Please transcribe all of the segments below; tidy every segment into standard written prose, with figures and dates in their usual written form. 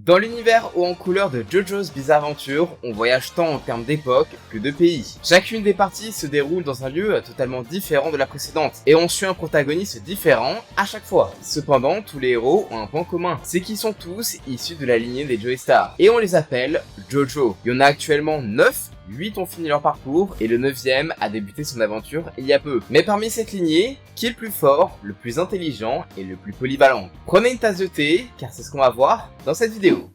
Dans l'univers haut en couleur de JoJo's Bizarre Adventure, on voyage tant en termes d'époque que de pays. Chacune des parties se déroule dans un lieu totalement différent de la précédente, et on suit un protagoniste différent à chaque fois. Cependant, tous les héros ont un point commun, c'est qu'ils sont tous issus de la lignée des Joestar, et on les appelle JoJo. Il y en a actuellement 9, 8 ont fini leur parcours, et le 9e a débuté son aventure il y a peu. Mais parmi cette lignée, qui est le plus fort, le plus intelligent et le plus polyvalent? Prenez une tasse de thé, car c'est ce qu'on va voir dans cette vidéo.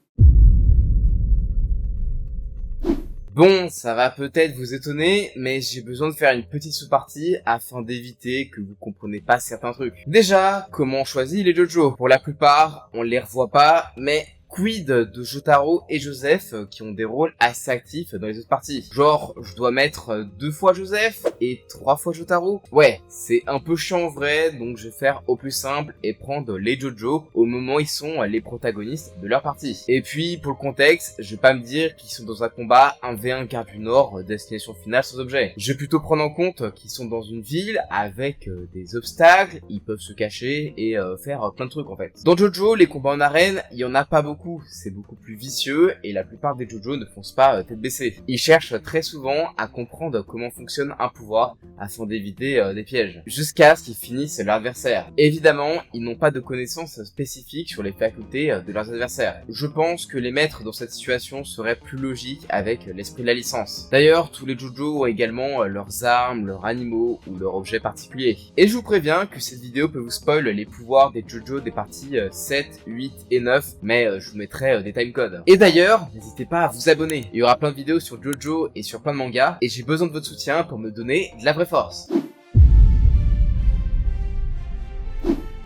Bon, ça va peut-être vous étonner, mais j'ai besoin de faire une petite sous-partie afin d'éviter que vous compreniez pas certains trucs. Déjà, comment on choisit les JoJo? Pour la plupart, on les revoit pas, mais quid de Jotaro et Joseph qui ont des rôles assez actifs dans les autres parties? Genre, je dois mettre 2 fois Joseph et 3 fois Jotaro? Ouais, c'est un peu chiant en vrai, donc je vais faire au plus simple et prendre les JoJo au moment où ils sont les protagonistes de leur partie. Et puis, pour le contexte, je vais pas me dire qu'ils sont dans un combat 1v1 Gare du Nord, destination finale sans objet. Je vais plutôt prendre en compte qu'ils sont dans une ville avec des obstacles, ils peuvent se cacher et faire plein de trucs en fait. Dans JoJo, les combats en arène, il y en a pas beaucoup. C'est beaucoup plus vicieux et la plupart des JoJo ne foncent pas tête baissée. Ils cherchent très souvent à comprendre comment fonctionne un pouvoir afin d'éviter des pièges, jusqu'à ce qu'ils finissent leur adversaire. Évidemment, ils n'ont pas de connaissances spécifiques sur les facultés de leurs adversaires. Je pense que les mettre dans cette situation serait plus logique avec l'esprit de la licence. D'ailleurs, tous les JoJo ont également leurs armes, leurs animaux ou leurs objets particuliers. Et je vous préviens que cette vidéo peut vous spoil les pouvoirs des JoJo des parties 7, 8 et 9, mais je vous mettrai des timecodes. Et d'ailleurs, n'hésitez pas à vous abonner. Il y aura plein de vidéos sur JoJo et sur plein de mangas, et j'ai besoin de votre soutien pour me donner de la vraie force.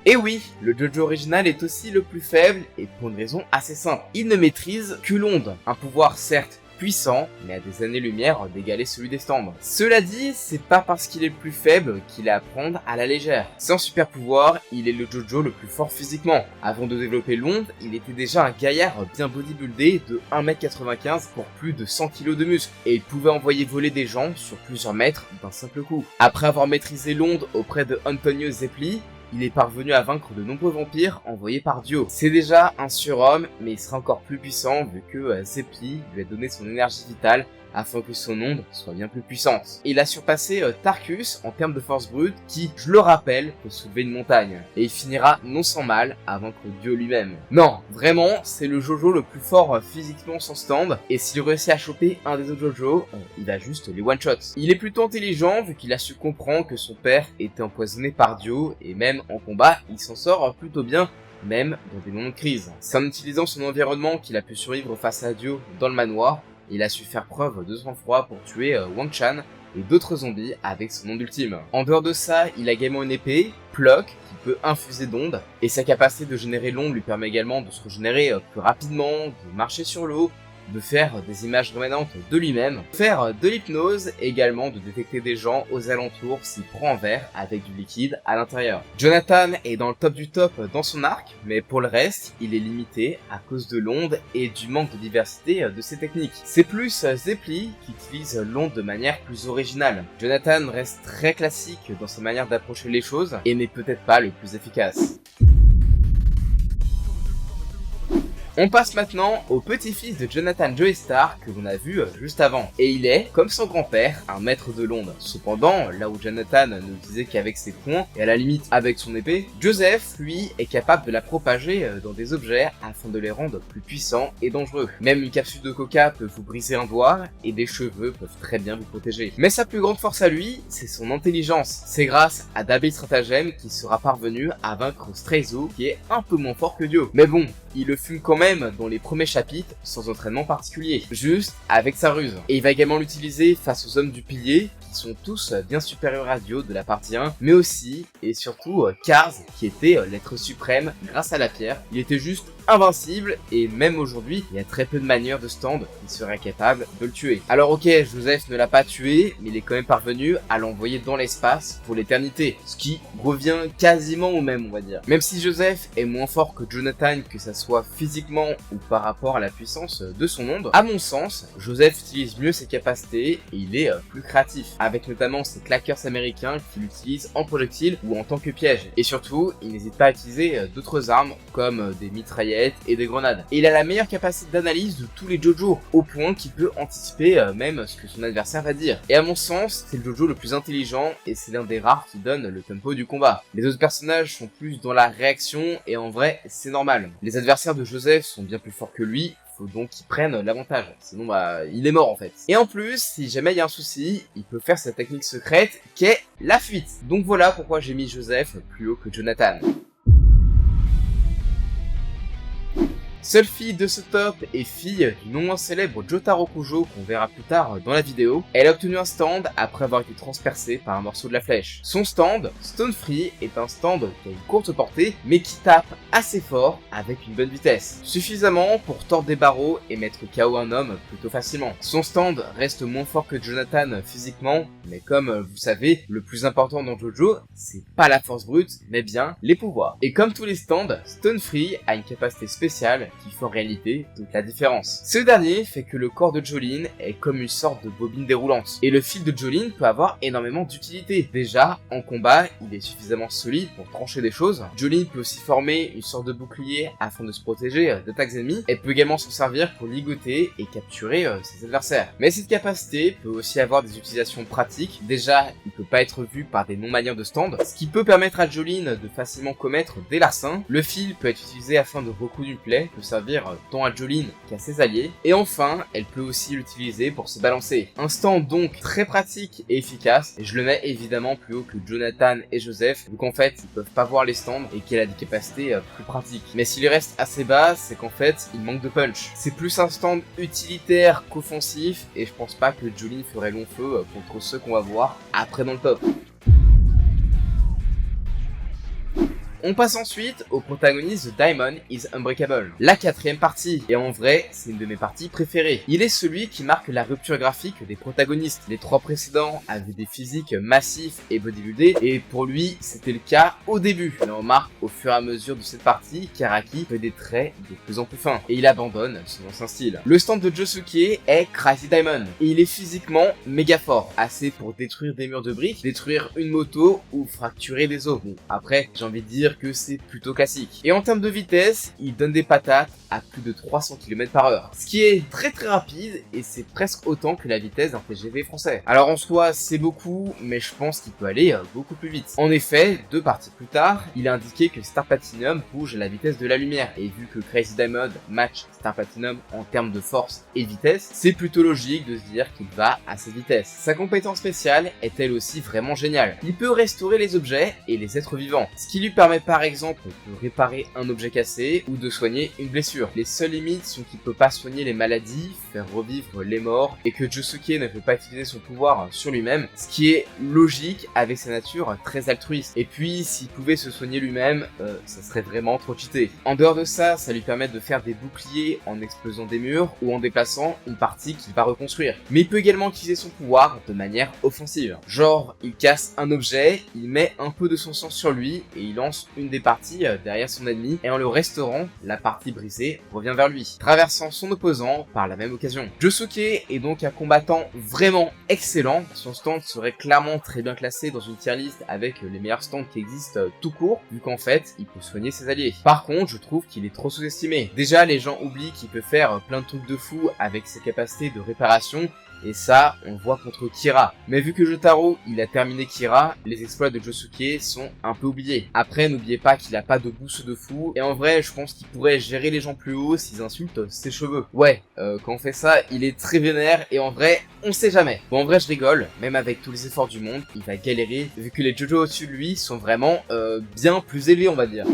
Et oui, le JoJo original est aussi le plus faible, et pour une raison assez simple. Il ne maîtrise que l'onde, un pouvoir certes puissant, mais à des années-lumière d'égaler celui des stands. Cela dit, c'est pas parce qu'il est le plus faible qu'il est à prendre à la légère. Sans super pouvoir, il est le JoJo le plus fort physiquement. Avant de développer l'onde, il était déjà un gaillard bien bodybuildé de 1m95 pour plus de 100 kg de muscles, et il pouvait envoyer voler des gens sur plusieurs mètres d'un simple coup. Après avoir maîtrisé l'onde auprès de Antonio Zeppeli, il est parvenu à vaincre de nombreux vampires envoyés par Dio. C'est déjà un surhomme, mais il sera encore plus puissant vu que Zeppeli lui a donné son énergie vitale afin que son onde soit bien plus puissante. Il a surpassé Tarkus en termes de force brute qui, je le rappelle, peut soulever une montagne. Et il finira non sans mal à vaincre Dio lui-même. Non, vraiment, c'est le JoJo le plus fort physiquement sans stand, et s'il réussit à choper un des autres JoJo, il va juste les one-shots. Il est plutôt intelligent vu qu'il a su comprendre que son père était empoisonné par Dio, et même en combat, il s'en sort plutôt bien, même dans des moments de crise. C'est en utilisant son environnement qu'il a pu survivre face à Dio dans le manoir. Il a su faire preuve de sang-froid pour tuer Wang Chan et d'autres zombies avec son onde ultime. En dehors de ça, il a également une épée, Pluck, qui peut infuser d'ondes, et sa capacité de générer l'onde lui permet également de se régénérer plus rapidement, de marcher sur l'eau, de faire des images remanentes de lui-même, faire de l'hypnose, et également de détecter des gens aux alentours s'il prend un verre avec du liquide à l'intérieur. Jonathan est dans le top du top dans son arc, mais pour le reste, il est limité à cause de l'onde et du manque de diversité de ses techniques. C'est plus Zeppeli qui utilise l'onde de manière plus originale. Jonathan reste très classique dans sa manière d'approcher les choses, et n'est peut-être pas le plus efficace. On passe maintenant au petit-fils de Jonathan Joestar que l'on a vu juste avant. Et il est, comme son grand-père, un maître de l'onde. Cependant, là où Jonathan ne l'utilisait qu'avec ses poings, et à la limite avec son épée, Joseph, lui, est capable de la propager dans des objets afin de les rendre plus puissants et dangereux. Même une capsule de coca peut vous briser un doigt, et des cheveux peuvent très bien vous protéger. Mais sa plus grande force à lui, c'est son intelligence. C'est grâce à d'habiles stratagèmes qu'il sera parvenu à vaincre Straizo, qui est un peu moins fort que Dio. Mais bon, il le fume quand même dans les premiers chapitres sans entraînement particulier, juste avec sa ruse. Et il va également l'utiliser face aux hommes du pilier, qui sont tous bien supérieurs à Dio de la partie 1, mais aussi et surtout Kars, qui était l'être suprême grâce à la pierre. Il était juste invincible, et même aujourd'hui, il y a très peu de manières de stand qui seraient capables de le tuer. Alors ok, Joseph ne l'a pas tué, mais il est quand même parvenu à l'envoyer dans l'espace pour l'éternité, ce qui revient quasiment au même, on va dire. Même si Joseph est moins fort que Jonathan, que ça soit physiquement ou par rapport à la puissance de son onde, à mon sens, Joseph utilise mieux ses capacités et il est plus créatif, avec notamment ses claqueurs américains qu'il utilise en projectile ou en tant que piège. Et surtout, il n'hésite pas à utiliser d'autres armes comme des mitraillettes mitraillettes et des grenades. Et il a la meilleure capacité d'analyse de tous les JoJo, au point qu'il peut anticiper même ce que son adversaire va dire. Et à mon sens, c'est le JoJo le plus intelligent et c'est l'un des rares qui donne le tempo du combat. Les autres personnages sont plus dans la réaction et en vrai, c'est normal. Les adversaires de Joseph sont bien plus forts que lui, faut donc qu'il prenne l'avantage, sinon bah il est mort en fait. Et en plus, si jamais il y a un souci, il peut faire sa technique secrète qui est la fuite. Donc voilà pourquoi j'ai mis Joseph plus haut que Jonathan. Seule fille de ce top et fille du non moins célèbre Jotaro Kujo qu'on verra plus tard dans la vidéo, elle a obtenu un stand après avoir été transpercée par un morceau de la flèche. Son stand, Stone Free, est un stand qui a une courte portée mais qui tape assez fort avec une bonne vitesse. Suffisamment pour tordre des barreaux et mettre KO un homme plutôt facilement. Son stand reste moins fort que Jonathan physiquement, mais comme vous savez, le plus important dans JoJo, c'est pas la force brute, mais bien les pouvoirs. Et comme tous les stands, Stone Free a une capacité spéciale qui fait en réalité toute la différence. Ce dernier fait que le corps de Jolyne est comme une sorte de bobine déroulante. Et le fil de Jolyne peut avoir énormément d'utilité. Déjà, en combat, il est suffisamment solide pour trancher des choses. Jolyne peut aussi former une sorte de bouclier afin de se protéger d'attaques ennemies. Elle peut également s'en servir pour ligoter et capturer ses adversaires. Mais cette capacité peut aussi avoir des utilisations pratiques. Déjà, il peut pas être vu par des non-manières de stand, ce qui peut permettre à Jolyne de facilement commettre des larcins. Le fil peut être utilisé afin de recoudre une plaie, peut servir tant à Jolyne qu'à ses alliés. Et enfin, elle peut aussi l'utiliser pour se balancer. Un stand donc très pratique et efficace, et je le mets évidemment plus haut que Jonathan et Joseph, vu qu'en fait, ils peuvent pas voir les stands et qu'elle a des capacités plus pratiques. Mais s'il reste assez bas, c'est qu'en fait, il manque de punch. C'est plus un stand utilitaire qu'offensif, et je pense pas que Jolyne ferait long feu contre ceux qu'on va voir après dans le top. On passe ensuite au protagoniste de Diamond is Unbreakable, la 4ème partie, et en vrai, c'est une de mes parties préférées. Il est celui qui marque la rupture graphique des protagonistes. Les 3 précédents avaient des physiques massifs et bodybuildés, et pour lui, c'était le cas au début. Mais on remarque au fur et à mesure de cette partie, qu'Araki fait des traits de plus en plus fins, et il abandonne son ancien style. Le stand de Josuke est Crazy Diamond, et il est physiquement méga fort, assez pour détruire des murs de briques, détruire une moto ou fracturer des os. Bon, après, j'ai envie de dire que c'est plutôt classique. Et en termes de vitesse, il donne des patates à plus de 300 km/h. Ce qui est très rapide et c'est presque autant que la vitesse d'un TGV français. Alors en soi, c'est beaucoup, mais je pense qu'il peut aller beaucoup plus vite. En effet, 2 parties plus tard, il a indiqué que Star Platinum bouge à la vitesse de la lumière. Et vu que Crazy Diamond match Star Platinum en termes de force et de vitesse, c'est plutôt logique de se dire qu'il va à cette vitesse. Sa compétence spéciale est elle aussi vraiment géniale. Il peut restaurer les objets et les êtres vivants, ce qui lui permet par exemple de réparer un objet cassé ou de soigner une blessure. Les seules limites sont qu'il peut pas soigner les maladies, faire revivre les morts, et que Josuke ne peut pas utiliser son pouvoir sur lui-même, ce qui est logique avec sa nature très altruiste. Et puis s'il pouvait se soigner lui-même, ça serait vraiment trop cheaté. En dehors de ça, ça lui permet de faire des boucliers en explosant des murs ou en déplaçant une partie qu'il va reconstruire. Mais il peut également utiliser son pouvoir de manière offensive. Genre, il casse un objet, il met un peu de son sang sur lui et il lance une des parties derrière son ennemi, et en le restaurant, la partie brisée revient vers lui, traversant son opposant par la même occasion. Josuke est donc un combattant vraiment excellent. Son stand serait clairement très bien classé dans une tier list avec les meilleurs stands qui existent tout court, vu qu'en fait, il peut soigner ses alliés. Par contre, je trouve qu'il est trop sous-estimé. Déjà, les gens oublient qu'il peut faire plein de trucs de fou avec ses capacités de réparation, et ça, on le voit contre Kira. Mais vu que Jotaro, il a terminé Kira, les exploits de Josuke sont un peu oubliés. Après, n'oubliez pas qu'il a pas de boost de fou, et en vrai, je pense qu'il pourrait gérer les gens plus haut s'ils insultent ses cheveux. Ouais, quand on fait ça, il est très vénère, et en vrai, on sait jamais. Bon, en vrai, je rigole, même avec tous les efforts du monde, il va galérer, vu que les JoJo au-dessus de lui sont vraiment bien plus élevés, on va dire.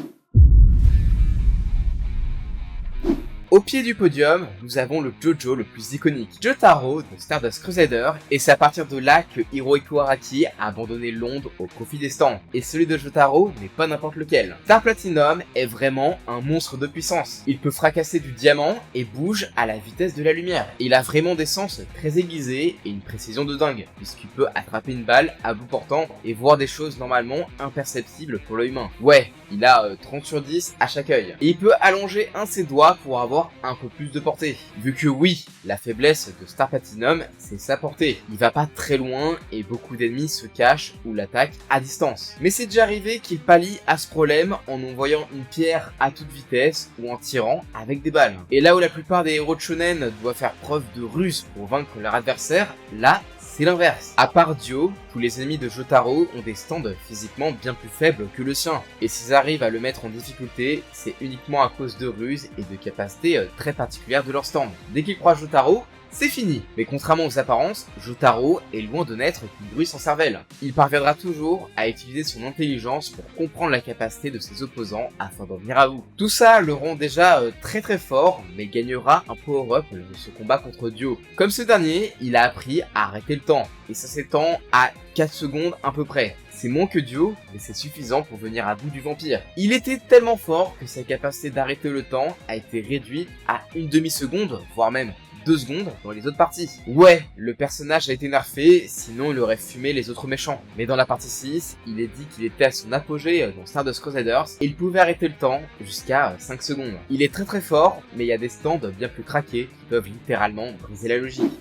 Au pied du podium, nous avons le JoJo le plus iconique, Jotaro de Stardust Crusader, et c'est à partir de là que Hirohiko Araki a abandonné Londres au profit des stands. Et celui de Jotaro n'est pas n'importe lequel. Star Platinum est vraiment un monstre de puissance. Il peut fracasser du diamant et bouge à la vitesse de la lumière. Il a vraiment des sens très aiguisés et une précision de dingue, puisqu'il peut attraper une balle à bout portant et voir des choses normalement imperceptibles pour l'œil humain. Ouais, il a 30 sur 10 à chaque œil. Et il peut allonger un de ses doigts pour avoir avoir un peu plus de portée. Vu que oui, la faiblesse de Star Platinum, c'est sa portée. Il va pas très loin et beaucoup d'ennemis se cachent ou l'attaquent à distance. Mais c'est déjà arrivé qu'il pallie à ce problème en envoyant une pierre à toute vitesse ou en tirant avec des balles. Et là où la plupart des héros de shonen doivent faire preuve de ruse pour vaincre leur adversaire, là, c'est l'inverse. À part Dio, tous les ennemis de Jotaro ont des stands physiquement bien plus faibles que le sien. Et s'ils arrivent à le mettre en difficulté, c'est uniquement à cause de ruses et de capacités très particulières de leur stand. Dès qu'ils croient Jotaro, c'est fini. Mais contrairement aux apparences, Jotaro est loin de n'être qu'une bruit sans cervelle. Il parviendra toujours à utiliser son intelligence pour comprendre la capacité de ses opposants afin d'en venir à bout. Tout ça le rend déjà très fort, mais gagnera un power-up de ce combat contre Dio. Comme ce dernier, il a appris à arrêter le temps, et ça s'étend à 4 secondes à peu près. C'est moins que Dio, mais c'est suffisant pour venir à bout du vampire. Il était tellement fort que sa capacité d'arrêter le temps a été réduite à une demi-seconde, voire même 2 secondes dans les autres parties. Ouais, le personnage a été nerfé, sinon il aurait fumé les autres méchants. Mais dans la partie 6, il est dit qu'il était à son apogée dans Stardust Crusaders et il pouvait arrêter le temps jusqu'à 5 secondes. Il est très fort, mais il y a des stands bien plus craqués qui peuvent littéralement briser la logique.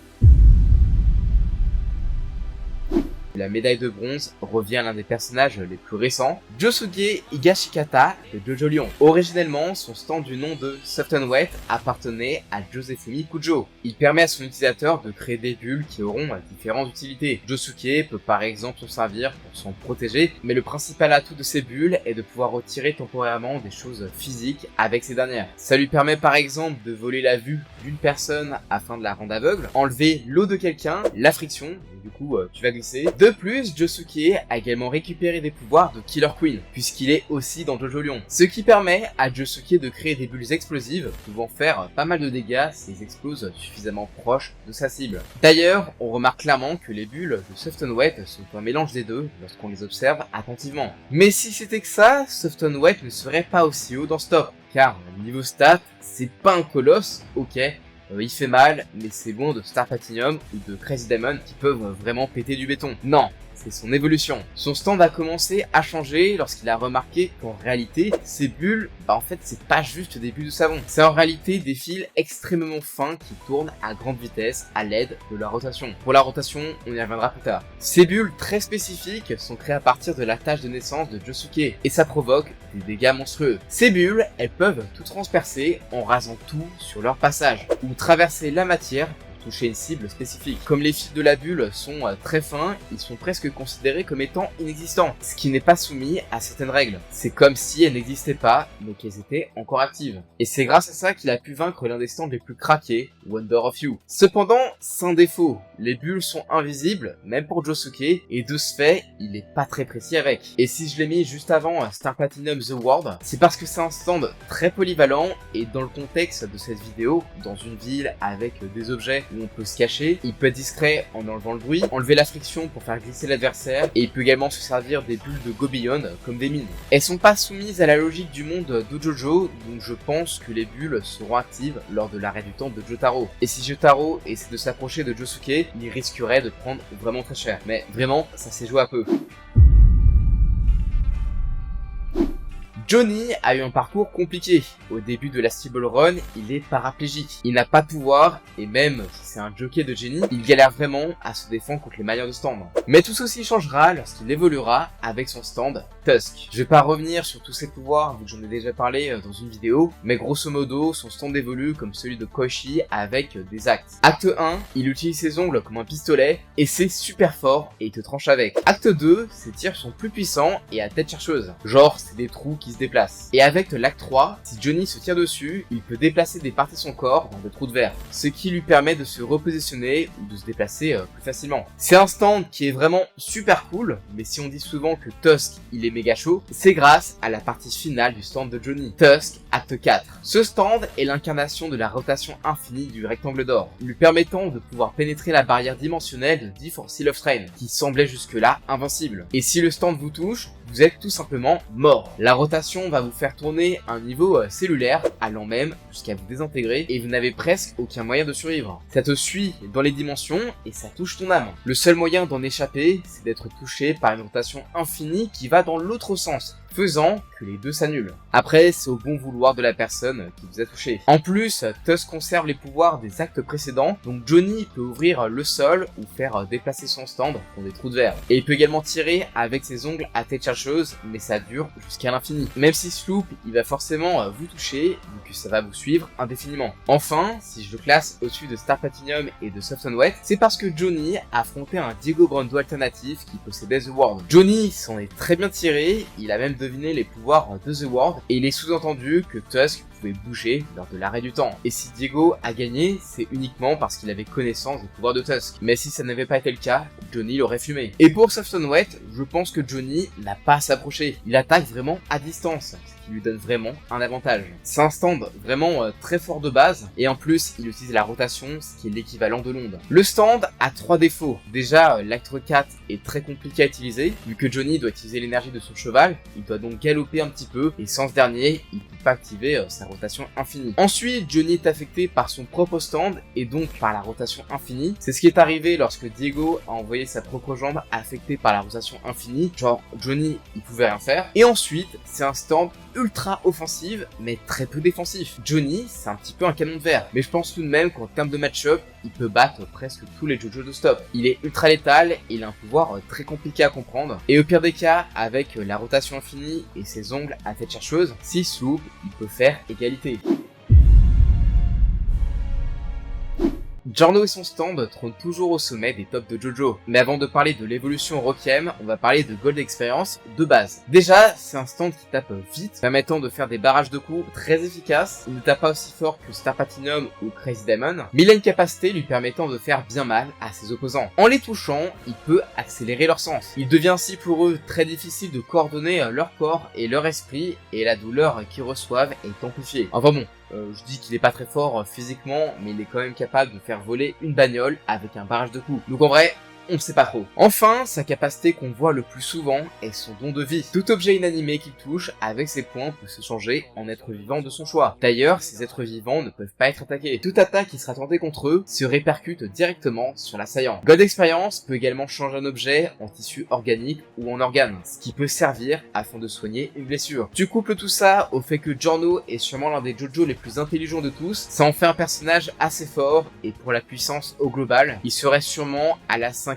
La médaille de bronze revient à l'un des personnages les plus récents, Josuke Higashikata de Jojo Lion. Originellement, son stand du nom de Soft and Wet appartenait à Josefumi Kujo. Il permet à son utilisateur de créer des bulles qui auront différentes utilités. Josuke peut par exemple s'en servir pour s'en protéger, mais le principal atout de ces bulles est de pouvoir retirer temporairement des choses physiques avec ces dernières. Ça lui permet par exemple de voler la vue d'une personne afin de la rendre aveugle, enlever l'eau de quelqu'un, la friction, du coup tu vas glisser. De plus, Josuke a également récupéré des pouvoirs de Killer Queen, puisqu'il est aussi dans Jojo Lion. Ce qui permet à Josuke de créer des bulles explosives, pouvant faire pas mal de dégâts s'ils explosent suffisamment proches de sa cible. D'ailleurs, on remarque clairement que les bulles de Soft and Wet sont un mélange des deux lorsqu'on les observe attentivement. Mais si c'était que ça, Soft and Wet ne serait pas aussi haut dans ce top, car niveau stats, c'est pas un colosse, ok, il fait mal, mais c'est loin de Star Platinum ou de Crazy Diamond qui peuvent vraiment péter du béton. Non, c'est son évolution. Son stand a commencé à changer lorsqu'il a remarqué qu'en réalité, ces bulles, en fait, c'est pas juste des bulles de savon. C'est en réalité des fils extrêmement fins qui tournent à grande vitesse à l'aide de la rotation. Pour la rotation, on y reviendra plus tard. Ces bulles très spécifiques sont créées à partir de la tache de naissance de Josuke et ça provoque des dégâts monstrueux. Ces bulles, elles peuvent tout transpercer en rasant tout sur leur passage ou traverser la matière toucher une cible spécifique. Comme les fils de la bulle sont très fins, ils sont presque considérés comme étant inexistants, ce qui n'est pas soumis à certaines règles. C'est comme si elles n'existaient pas, mais qu'elles étaient encore actives. Et c'est grâce à ça qu'il a pu vaincre l'un des stands les plus craqués, Wonder of You. Cependant, c'est un défaut. Les bulles sont invisibles, même pour Josuke, et de ce fait, il est pas très précis avec. Et si je l'ai mis juste avant Star Platinum The World, c'est parce que c'est un stand très polyvalent, et dans le contexte de cette vidéo, dans une ville avec des objets où on peut se cacher, il peut être discret en enlevant le bruit, enlever la friction pour faire glisser l'adversaire, et il peut également se servir des bulles de Go Beyond comme des mines. Elles sont pas soumises à la logique du monde de Jojo, donc je pense que les bulles seront actives lors de l'arrêt du temps de Jotaro. Et si Jotaro essaie de s'approcher de Josuke, il risquerait de prendre vraiment très cher. Mais vraiment, ça s'est joué à peu. Johnny a eu un parcours compliqué. Au début de la Stable Run, il est paraplégique. Il n'a pas de pouvoir, et même si c'est un jockey de génie, il galère vraiment à se défendre contre les manières de stand. Mais tout ceci changera lorsqu'il évoluera avec son stand Tusk. Je vais pas revenir sur tous ses pouvoirs, vu que j'en ai déjà parlé dans une vidéo, mais grosso modo, son stand évolue comme celui de Koichi avec des actes. Acte 1, il utilise ses ongles comme un pistolet, et c'est super fort, et il te tranche avec. Acte 2, ses tirs sont plus puissants et à tête chercheuse. Genre, c'est des trous qui se déplace. Et avec l'acte 3, si Johnny se tire dessus, il peut déplacer des parties de son corps dans des trous de verre, ce qui lui permet de se repositionner ou de se déplacer plus facilement. C'est un stand qui est vraiment super cool, mais si on dit souvent que Tusk il est méga chaud, c'est grâce à la partie finale du stand de Johnny, Tusk acte 4. Ce stand est l'incarnation de la rotation infinie du rectangle d'or, lui permettant de pouvoir pénétrer la barrière dimensionnelle de D for Seal of Strain, qui semblait jusque-là invincible. Et si le stand vous touche, vous êtes tout simplement mort. La rotation va vous faire tourner à un niveau cellulaire, allant même jusqu'à vous désintégrer, et vous n'avez presque aucun moyen de survivre. Ça te suit dans les dimensions, et ça touche ton âme. Le seul moyen d'en échapper, c'est d'être touché par une rotation infinie qui va dans l'autre sens. faisant que les deux s'annulent. Après, c'est au bon vouloir de la personne qui vous a touché. En plus, Tusk conserve les pouvoirs des actes précédents, donc Johnny peut ouvrir le sol ou faire déplacer son stand dans des trous de verre. Et il peut également tirer avec ses ongles à tête chercheuse, mais ça dure jusqu'à l'infini. Même si Sloop, il va forcément vous toucher, vu que ça va vous suivre indéfiniment. Enfin, si je le classe au-dessus de Star Platinum et de Soft and Wet, c'est parce que Johnny affrontait un Diego Brando alternatif qui possédait The World. Johnny s'en est très bien tiré, il a même deviné les pouvoirs de The World, et il est sous-entendu que Tusk pouvait bouger lors de l'arrêt du temps. Et si Diego a gagné, c'est uniquement parce qu'il avait connaissance des pouvoirs de Tusk. Mais si ça n'avait pas été le cas, Johnny l'aurait fumé. Et pour Soft and Wet, je pense que Johnny n'a pas à s'approcher. Il attaque vraiment à distance, ce qui lui donne vraiment un avantage. C'est un stand vraiment très fort de base, et en plus, il utilise la rotation, ce qui est l'équivalent de l'onde. Le stand a 3 défauts. Déjà, l'acte 4 est très compliqué à utiliser, vu que Johnny doit utiliser l'énergie de son cheval, il doit donc galoper un petit peu, et sans ce dernier, il peut pas activer sa rotation infinie. Ensuite, Johnny est affecté par son propre stand, et donc par la rotation infinie. C'est ce qui est arrivé lorsque Diego a envoyé sa propre jambe affectée par la rotation infinie, genre Johnny, il pouvait rien faire. Et ensuite, c'est un stand ultra offensif, mais très peu défensif. Johnny, c'est un petit peu un canon de verre, mais je pense tout de même qu'en termes de match-up, il peut battre presque tous les JoJo de stop. Il est ultra létal, et il a un pouvoir très compliqué à comprendre, et au pire des cas, avec la rotation infinie et ses ongles à tête chercheuse, si Sloop, il peut faire égalité. Giorno et son stand trônent toujours au sommet des tops de JoJo. Mais avant de parler de l'évolution Requiem, on va parler de Gold Experience de base. Déjà, c'est un stand qui tape vite, permettant de faire des barrages de coups très efficaces. Il ne tape pas aussi fort que Star Platinum ou Crazy Diamond, mais il a une capacité lui permettant de faire bien mal à ses opposants. En les touchant, il peut accélérer leur sens. Il devient ainsi pour eux très difficile de coordonner leur corps et leur esprit, et la douleur qu'ils reçoivent est amplifiée. Enfin bon, je dis qu'il est pas très fort physiquement, mais il est quand même capable de faire voler une bagnole avec un barrage de coups. Donc en vrai, on ne sait pas trop. Enfin, sa capacité qu'on voit le plus souvent est son don de vie. Tout objet inanimé qu'il touche, avec ses points, peut se changer en être vivant de son choix. D'ailleurs, ces êtres vivants ne peuvent pas être attaqués. Toute attaque qui sera tentée contre eux se répercute directement sur l'assaillant. God Experience peut également changer un objet en tissu organique ou en organe, ce qui peut servir afin de soigner une blessure. Tu couples tout ça au fait que Giorno est sûrement l'un des JoJo les plus intelligents de tous, ça en fait un personnage assez fort, et pour la puissance au global, il serait sûrement à la 5e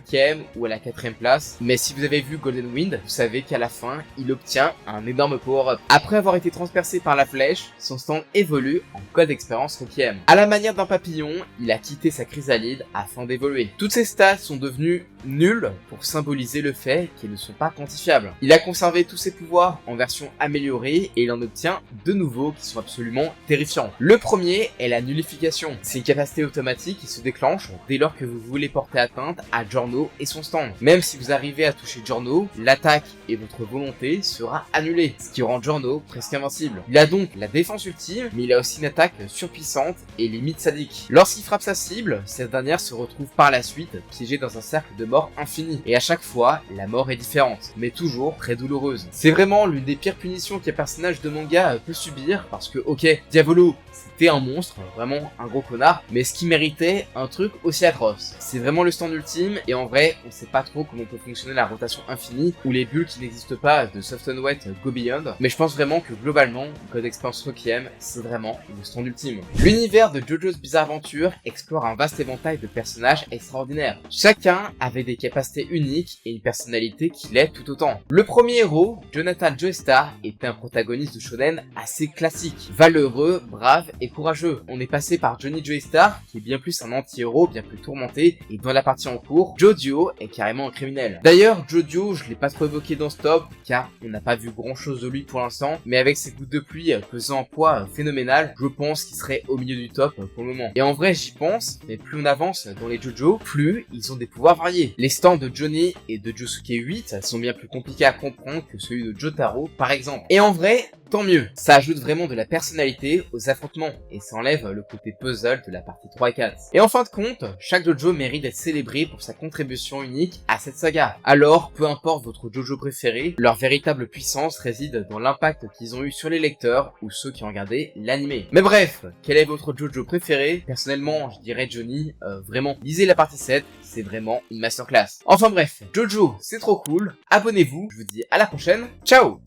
ou à la 4e place, mais si vous avez vu Golden Wind, vous savez qu'à la fin, il obtient un énorme power-up. Après avoir été transpercé par la flèche, son stand évolue en God Experience Requiem. À la manière d'un papillon, il a quitté sa chrysalide afin d'évoluer. Toutes ses stats sont devenues nulles pour symboliser le fait qu'ils ne sont pas quantifiables. Il a conservé tous ses pouvoirs en version améliorée, et il en obtient deux nouveaux qui sont absolument terrifiants. Le premier est la nullification. C'est une capacité automatique qui se déclenche dès lors que vous voulez porter atteinte à Giorno et son stand. Même si vous arrivez à toucher Giorno, l'attaque et votre volonté sera annulée, ce qui rend Giorno presque invincible. Il a donc la défense ultime, mais il a aussi une attaque surpuissante et limite sadique. Lorsqu'il frappe sa cible, cette dernière se retrouve par la suite piégée dans un cercle de mort infini. Et à chaque fois, la mort est différente, mais toujours très douloureuse. C'est vraiment l'une des pires punitions qu'un personnage de manga peut subir, parce que ok, Diavolo, c'était un monstre, vraiment un gros connard, mais ce qui méritait un truc aussi atroce. C'est vraiment le stand ultime, et en vrai, on sait pas trop comment peut fonctionner la rotation infinie, ou les bulles qui n'existent pas de Soft and Wet Go Beyond, mais je pense vraiment que globalement, God Experience Requiem, c'est vraiment le stand ultime. L'univers de JoJo's Bizarre Adventure explore un vaste éventail de personnages extraordinaires. Chacun avait des capacités uniques et une personnalité qui l'est tout autant. Le premier héros, Jonathan Joestar, était un protagoniste de shonen assez classique, valeureux, brave et courageux. On est passé par Johnny Joestar, qui est bien plus un anti-héros, bien plus tourmenté, et dans la partie en cours, Jodio est carrément un criminel. D'ailleurs, Jodio, je l'ai pas trop évoqué dans ce top, car on n'a pas vu grand chose de lui pour l'instant, mais avec ses gouttes de pluie pesant un poids phénoménal, je pense qu'il serait au milieu du top pour le moment. Et en vrai, j'y pense, mais plus on avance dans les JoJo, plus ils ont des pouvoirs variés. Les stands de Johnny et de Josuke 8 sont bien plus compliqués à comprendre que celui de Jotaro, par exemple. Et en vrai, tant mieux, ça ajoute vraiment de la personnalité aux affrontements, et ça enlève le côté puzzle de la partie 3 et 4. Et en fin de compte, chaque JoJo mérite d'être célébré pour sa contribution unique à cette saga. Alors, peu importe votre JoJo préféré, leur véritable puissance réside dans l'impact qu'ils ont eu sur les lecteurs ou ceux qui ont regardé l'animé. Mais bref, quel est votre JoJo préféré? Personnellement, je dirais Johnny, vraiment, lisez la partie 7, c'est vraiment une masterclass. Enfin bref, JoJo, c'est trop cool, abonnez-vous, je vous dis à la prochaine, ciao!